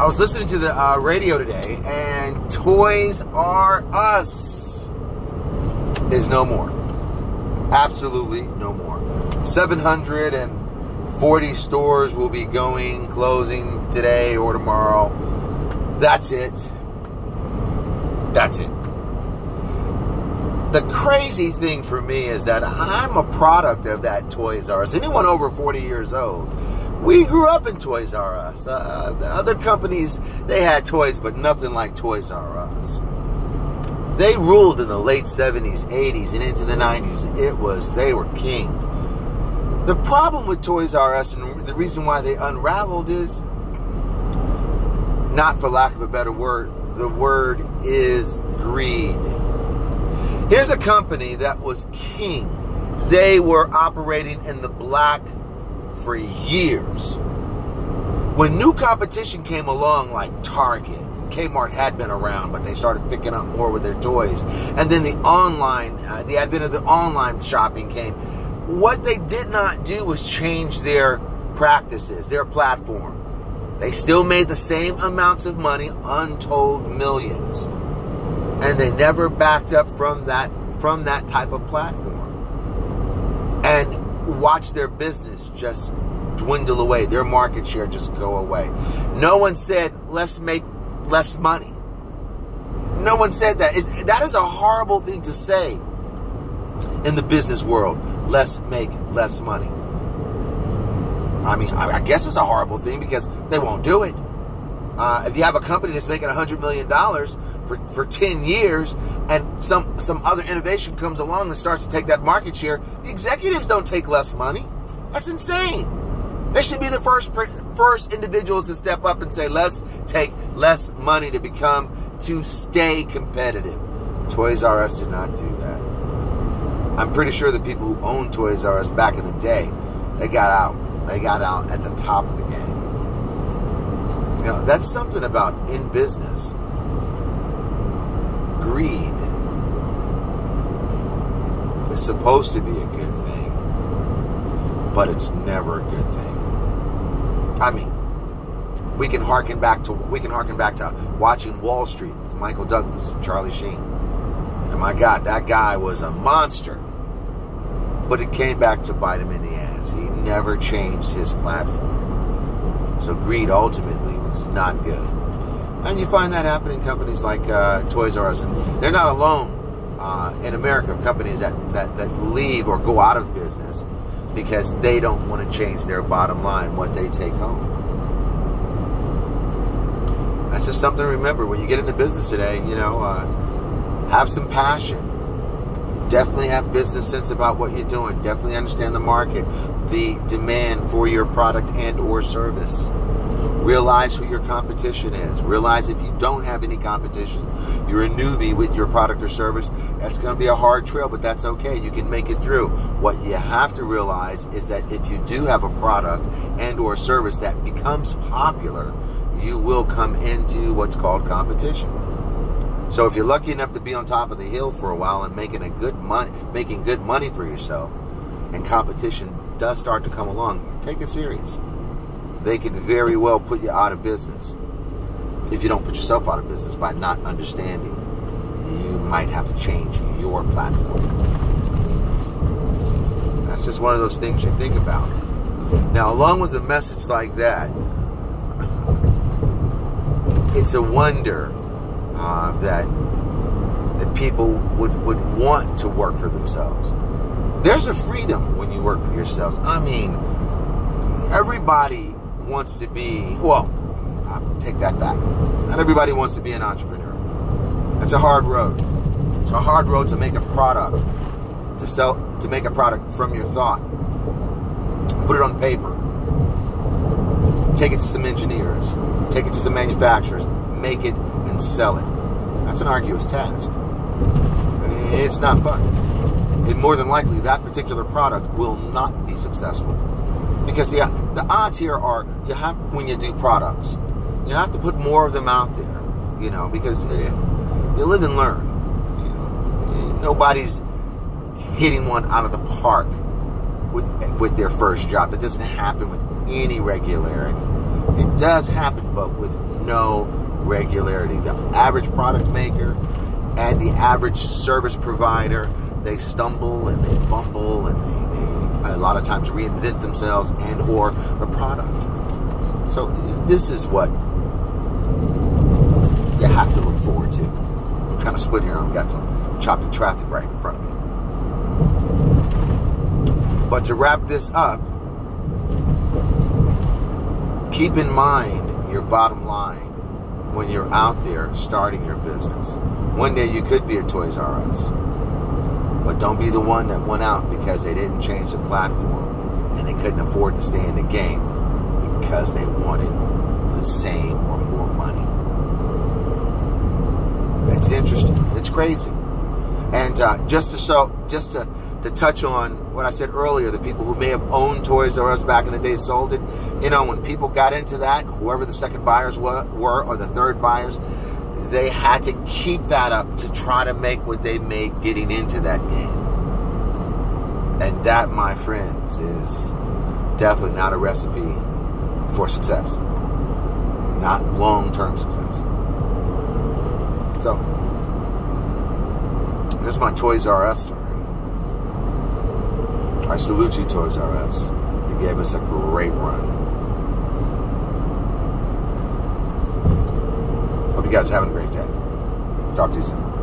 I was listening to the radio today, and Toys R Us is no more. Absolutely no more. 740 stores will be closing today or tomorrow. That's it. That's it. The crazy thing for me is that I'm a product of that Toys R Us. Anyone over 40 years old, we grew up in Toys R Us. Other companies, they had toys, but nothing like Toys R Us. They ruled in the late 70s, 80s, and into the 90s. They were king. The problem with Toys R Us, and the reason why they unraveled is, not for lack of a better word, the word is greed. Here's a company that was king. They were operating in the black for years. When new competition came along, like Target, Kmart had been around, but they started picking up more with their toys. And then the advent of the online shopping came. What they did not do was change their practices, their platform. They still made the same amounts of money, untold millions. And they never backed up from that type of platform. And watch their business just dwindle away, their market share just go away. No one said, let's make less money. No one said that. That is a horrible thing to say in the business world. Let's make less money. I mean, I guess it's a horrible thing because they won't do it. If you have a company that's making $100 million for 10 years and some other innovation comes along and starts to take that market share, the executives don't take less money. That's insane. They should be the first individuals to step up and say, let's take less money to stay competitive. Toys R Us did not do that. I'm pretty sure the people who owned Toys R Us back in the day, they got out. They got out at the top of the game. You know, that's something about in business. Greed is supposed to be a good thing, but it's never a good thing. I mean, we can harken back to watching Wall Street with Michael Douglas and Charlie Sheen. And my God, that guy was a monster. But it came back to bite him in the ass. He never changed his platform. So greed ultimately was not good. And you find that happening in companies like Toys R Us. And they're not alone in America, companies that leave or go out of business because they don't want to change their bottom line, what they take home. That's just something to remember when you get into business today. You know, have some passion. Definitely have business sense about what you're doing. Definitely understand the market, the demand for your product and or service. Realize who your competition is. Realize if you don't have any competition, you're a newbie with your product or service, that's going to be a hard trail, but that's okay. You can make it through. What you have to realize is that if you do have a product and or service that becomes popular, you will come into what's called competition. So if you're lucky enough to be on top of the hill for a while and making good money for yourself, and competition does start to come along, take it serious. They could very well put you out of business. If you don't put yourself out of business by not understanding, you might have to change your platform. That's just one of those things you think about. Now, along with a message like that, it's a wonder that people would want to work for themselves. There's a freedom when you work for yourselves. I mean, everybody wants to be, well, I'll take that back. Not everybody wants to be an entrepreneur. It's a hard road. It's a hard road to make a product, to make a product from your thought. Put it on paper. Take it to some engineers. Take it to some manufacturers. Make it and sell it. That's an arduous task. It's not fun. And more than likely, that particular product will not be successful. Because the odds here are, when you do products, you have to put more of them out there, you know, because you live and learn. You know, nobody's hitting one out of the park with their first job. It doesn't happen with any regularity. It does happen, but with no regularity. The average product maker and the average service provider, they stumble and they fumble and they a lot of times reinvent themselves and or the product. So this is what you have to look forward to. I'm kind of split here. I've got some choppy traffic right in front of me. But to wrap this up, keep in mind your bottom line when you're out there starting your business. One day you could be a Toys R Us, but don't be the one that went out because they didn't change the platform and they couldn't afford to stay in the game because they wanted the same or more money. It's interesting. It's crazy. And just to touch on what I said earlier, the people who may have owned Toys R Us back in the day sold it. You know, when people got into that, whoever the second buyers were or the third buyers, they had to keep that up to try to make what they made getting into that game. And that, my friends, is definitely not a recipe for success. Not long-term success. So, here's my Toys R Us story. I salute you, Toys R Us. You gave us a great run. Hope you guys are having a great day. Talk to you soon.